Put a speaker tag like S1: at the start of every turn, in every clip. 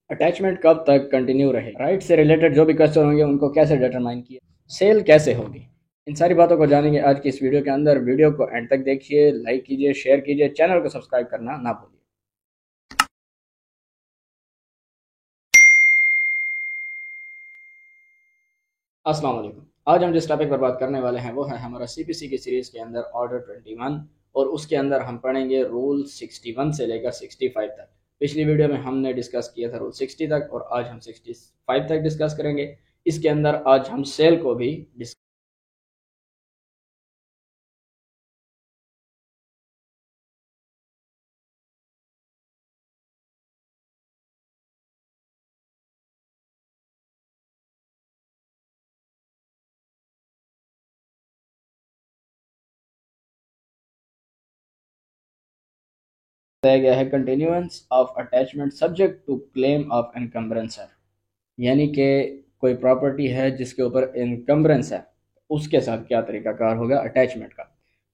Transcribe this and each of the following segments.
S1: Attachment کب تک continue رہے، رائٹ سے ریلیٹڈ جو بھی کوشچن ہوں گے ان کو کیسے ڈیٹرمائن کیا، سیل کیسے ہوگی، ان ساری باتوں کو جانیں گے آج کی اس ویڈیو کے اندر۔ ویڈیو کو اینڈ تک دیکھیے، لائک کیجیے، شیئر کیجیے، چینل کو سبسکرائب کرنا نہ بھولیے۔ السلام علیکم۔ آج ہم جس ٹاپک پر بات کرنے والے ہیں وہ ہے ہمارا سی پی سی کی سیریز کے اندر آرڈر 21، اور اس کے اندر ہم پڑھیں گے رول 61 سے لے کر 65 تک۔ پچھلی ویڈیو میں ہم نے ڈسکس کیا تھا رول 60 تک، اور آج ہم 65 تک ڈسکس کریں گے۔ اس کے اندر آج ہم سیل کو بھی ڈسکس کیا گیا ہے continuance of attachment subject to claim of encumbrance ہے، یعنی کہ کوئی پراپرٹی ہے جس کے اوپر انکمبرنس ہے، اس کے ساتھ کیا طریقہ کار ہوگا اٹیچمنٹ کا۔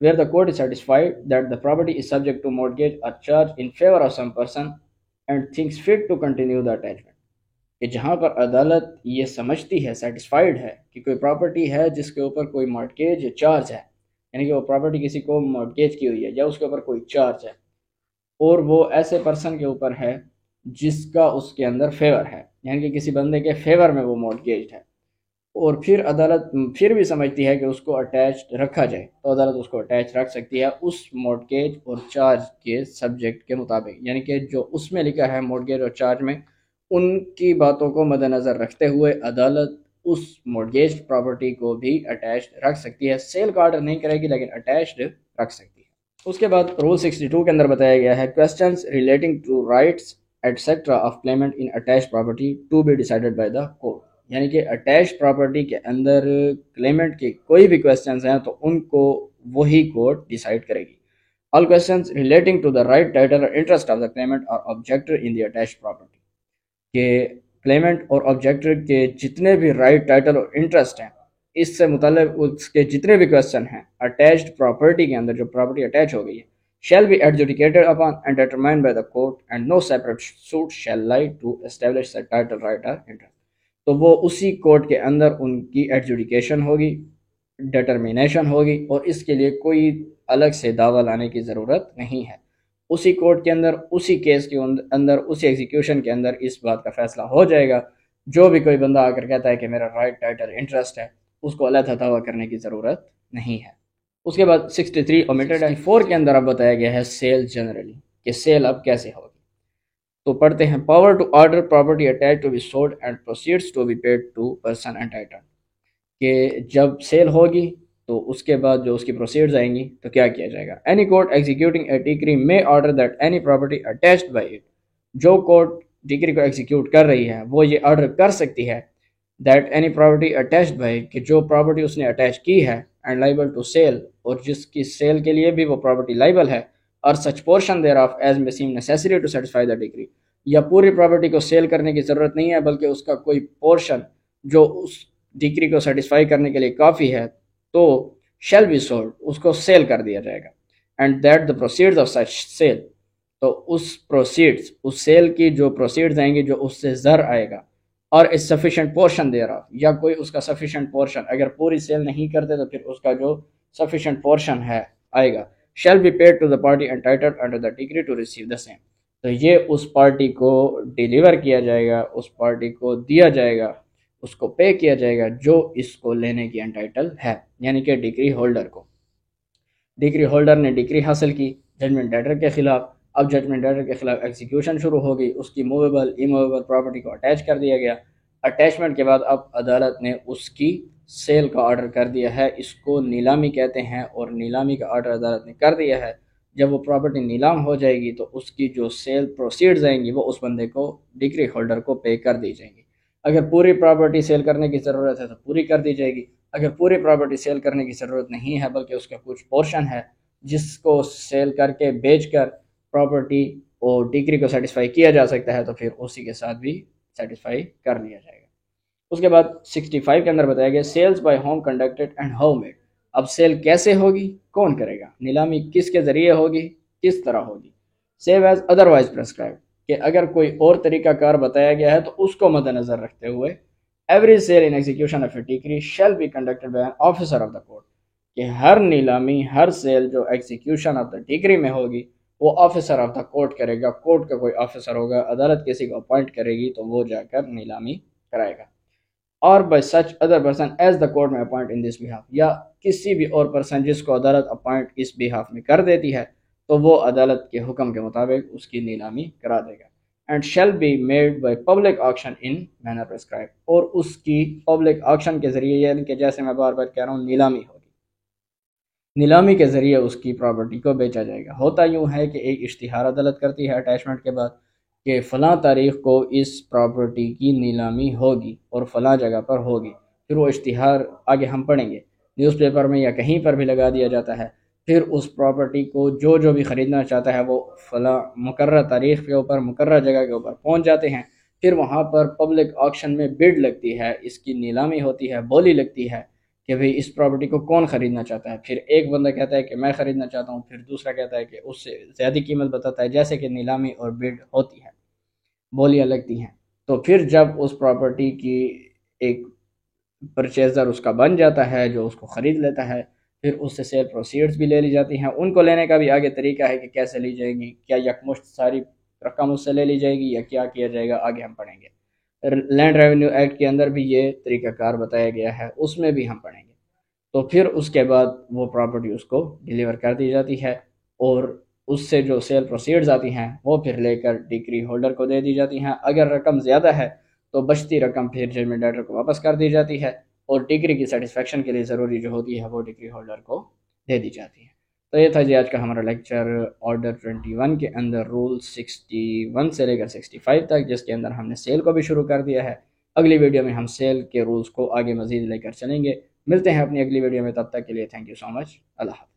S1: Where the court is satisfied that the property is subject to mortgage or charge in favour of some person and thinks fit to continue the attachment, کہ جہاں پر عدالت یہ سمجھتی ہے، سیٹسفائڈ ہے کہ کوئی پراپرٹی ہے جس کے اوپر کوئی مارٹگیج یا چارج ہے، یعنی کہ وہ پراپرٹی کسی کو مارٹگیج کی ہوئی ہے یا اس کے اوپر کوئی چارج ہے، اور وہ ایسے پرسن کے اوپر ہے جس کا اس کے اندر فیور ہے، یعنی کہ کسی بندے کے فیور میں وہ مورٹگیج ہے، اور پھر عدالت پھر بھی سمجھتی ہے کہ اس کو اٹیچ رکھا جائے، تو عدالت اس کو اٹیچ رکھ سکتی ہے اس مورٹگیج اور چارج کے سبجیکٹ کے مطابق، یعنی کہ جو اس میں لکھا ہے مورٹگیج اور چارج میں، ان کی باتوں کو مد نظر رکھتے ہوئے عدالت اس مورٹگیج پراپرٹی کو بھی اٹیچ رکھ سکتی ہے۔ سیل کا آرڈر نہیں کرے گی لیکن اٹیچڈ رکھ سکتی ہے۔ اس کے بعد رول 62 کے اندر بتایا گیا ہے questions relating to rights etc of claimant in attached property to be decided by the court، یعنی کہ اٹیچ پراپرٹی کے اندر کلیمنٹ کے کوئی بھی کویسچنز ہیں تو ان کو وہی کورٹ ڈیسائیڈ کرے گی۔ All questions relating to the right title or interest of the claimant or objector in the attached property، کہ کلیمنٹ اور آبجیکٹر کے جتنے بھی رائٹ ٹائٹل اور انٹرسٹ ہیں، اس سے متعلق اس کے جتنے بھی کویسچن ہیں اٹیچڈ پراپرٹی کے اندر، جو پراپرٹی اٹیچ ہو گئی ہے، shall be adjudicated upon and determined by the court and no separate suit shall lie to establish the title right or interest، تو وہ اسی کورٹ کے اندر ان کی ایڈجوڈیکیشن ہوگی، ڈٹرمینیشن ہوگی، اور اس کے لیے کوئی الگ سے دعویٰ لانے کی ضرورت نہیں ہے۔ اسی کورٹ کے اندر، اسی کیس کے اندر، اسی ایگزیکیوشن کے اندر اس بات کا فیصلہ ہو جائے گا۔ جو بھی کوئی بندہ آ کر کہتا ہے کہ میرا رائٹ ٹائٹل انٹرسٹ ہے، اس کو علیحدہ دعویٰ کرنے کی ضرورت نہیں ہے۔ اس کے بعد 63 omitted ہے۔ 4 کے اندر اب بتایا گیا ہے سیل جنرلی، کہ سیل اب کیسے ہوگی۔ تو پڑھتے ہیں power to order property attach to be sold and proceeds to be paid to person entitled, کہ جب سیل ہوگی تو اس کے بعد جو اس کی پروسیڈز آئیں گی تو کیا کیا جائے گا۔ اینی کورٹ ایگزیکیوٹنگ اے ڈیکری میں order that any property attached by it, جو کورٹ ڈیکری کو ایگزیکیوٹ کر رہی ہے وہ یہ آرڈر کر سکتی ہے that any property attached by it, کہ جو پراپرٹی اس نے اٹیچ کی ہے، اینڈ لائبل ٹو سیل، اور جس کی سیل کے لیے بھی وہ پراپرٹی لائبل ہے، اور such portion thereof as may seem necessary to satisfy the decree, یا پوری پراپرٹی کو سیل کرنے کی ضرورت نہیں ہے بلکہ اس کا کوئی پورشن جو اس ڈگری کو سیٹسفائی کرنے کے لیے کافی ہے تو شیل بی سولڈ، اس کو سیل کر دیا جائے گا۔ And that the proceeds of such sale, تو اس پروسیڈز، اس سیل کی جو پروسیڈز آئیں گی، جو اس سے زر آئے گا، اور اس سفیشینٹ پورشن دے رہا، یا کوئی اس کا سفیشینٹ پورشن، اگر پوری سیل نہیں کرتے تو پھر اس کا جو سفیشینٹ پورشن ہے آئے گا، shall be paid to the party entitled under the decree to receive the same, تو یہ اس پارٹی کو ڈیلیور کیا جائے گا، اس پارٹی کو دیا جائے گا، اس کو پے کیا جائے گا جو اس کو لینے کی انٹائٹل ہے، یعنی کہ ڈگری ہولڈر کو۔ ڈگری ہولڈر نے ڈگری حاصل کی ججمنٹ ڈیٹر کے خلاف، اب ججمنٹ ڈیٹر کے خلاف ایگزیکیوشن شروع ہو گئی، اس کی موویبل ای موویبل پراپرٹی کو اٹیچ کر دیا گیا۔ اٹیچمنٹ کے بعد اب عدالت نے اس کی سیل کا آرڈر کر دیا ہے، اس کو نیلامی کہتے ہیں، اور نیلامی کا آرڈر عدالت نے کر دیا ہے۔ جب وہ پراپرٹی نیلام ہو جائے گی تو اس کی جو سیل پروسیڈز آئیں گی وہ اس بندے کو، ڈگری ہولڈر کو پے کر دی جائیں گی۔ اگر پوری پراپرٹی سیل کرنے کی ضرورت ہے تو پوری کر دی جائے گی، اگر پوری پراپرٹی سیل کرنے کی ضرورت نہیں ہے بلکہ اس کا کچھ پورشن ہے جس کو سیل کر کے بیچ کر پراپرٹی اور ڈگری کو سیٹسفائی کیا جا سکتا ہے، تو پھر اسی کے ساتھ بھی سیٹسفائی کر لیا جائے گا۔ اس کے بعد 65 کے اندر بتایا گیا sales by whom conducted and how made, اب سیل کیسے ہوگی، کون کرے گا، نیلامی کس کے ذریعے ہوگی، کس طرح ہوگی۔ سیو ایز ادروائز پرسکرائب، کہ اگر کوئی اور طریقہ کار بتایا گیا ہے تو اس کو مد نظر رکھتے ہوئے every sale in execution of a decree shall be conducted by an officer of the court, کہ ہر نیلامی، ہر سیل جو ایگزیکیوشن آف دا ڈیکری میں ہوگی وہ آفیسر آف دا کورٹ کرے گا، کورٹ کا کوئی آفیسر ہوگا، عدالت کسی کو اپوائنٹ کرے گی تو وہ جا کر نیلامی کرائے گا، اور by such other person as the court میں اپوائنٹ ان دس بہاف، یا کسی بھی اور پرسن جس کو عدالت اپوائنٹ اس بہاف میں کر دیتی ہے تو وہ عدالت کے حکم کے مطابق اس کی نیلامی کرا دے گا، and shall be made by public auction in manner prescribed, اور اس کی پبلک آکشن کے ذریعے، یعنی کہ جیسے میں بار بار کہہ رہا ہوں نیلامی ہوگی، نیلامی کے ذریعے اس کی پراپرٹی کو بیچا جائے گا۔ ہوتا یوں ہے کہ ایک اشتہار عدالت کرتی ہے اٹیچمنٹ کے بعد کہ فلاں تاریخ کو اس پراپرٹی کی نیلامی ہوگی اور فلاں جگہ پر ہوگی، پھر وہ اشتہار آگے ہم پڑھیں گے نیوز پیپر میں یا کہیں پر بھی لگا دیا جاتا ہے، پھر اس پراپرٹی کو جو بھی خریدنا چاہتا ہے وہ فلاں مقررہ تاریخ کے اوپر مقررہ جگہ کے اوپر پہنچ جاتے ہیں، پھر وہاں پر پبلک آکشن میں بڈ لگتی ہے، اس کی نیلامی ہوتی ہے، بولی لگتی ہے کہ بھئی اس پراپرٹی کو کون خریدنا چاہتا ہے، پھر ایک بندہ کہتا ہے کہ میں خریدنا چاہتا ہوں، پھر دوسرا کہتا ہے کہ اس سے زیادہ قیمت بتاتا ہے، جیسے کہ نیلامی اور بڈ ہوتی ہے، بولیاں لگتی ہیں، تو پھر جب اس پراپرٹی کی ایک پرچیزر اس کا بن جاتا ہے جو اس کو خرید لیتا ہے، پھر اس سے سیل پروسیڈز بھی لے لی جاتی ہیں، ان کو لینے کا بھی آگے طریقہ ہے کہ کیسے لی جائے گی، کیا یکمشت ساری رقم اس سے لے لی جائے گی یا کیا کیا جائے گا، آگے ہم پڑھیں گے۔ لینڈ ریونیو ایکٹ کے اندر بھی یہ طریقہ کار بتایا گیا ہے، اس میں بھی ہم پڑھیں گے۔ تو پھر اس کے بعد وہ پراپرٹی اس کو ڈیلیور کر دی جاتی ہے، اور اس سے جو سیل پروسیڈز آتی ہیں وہ پھر لے کر ڈگری ہولڈر کو دے دی جاتی ہیں، اگر رقم زیادہ ہے تو بچتی رقم پھر ججمنٹ ڈیٹر کو واپس کر دی جاتی ہے، اور ڈگری کی سیٹسفیکشن کے لیے ضروری جو ہوتی ہے وہ ڈگری ہولڈر کو دے دی جاتی ہے۔ تو یہ تھا جی آج کا ہمارا لیکچر آرڈر 21 کے اندر رول 61 سے لے کر 65 تک، جس کے اندر ہم نے سیل کو بھی شروع کر دیا ہے۔ اگلی ویڈیو میں ہم سیل کے رولز کو آگے مزید لے کر چلیں گے۔ ملتے ہیں اپنی اگلی ویڈیو میں، تب تک کے لیے تھینک یو سو مچ، اللہ حافظ۔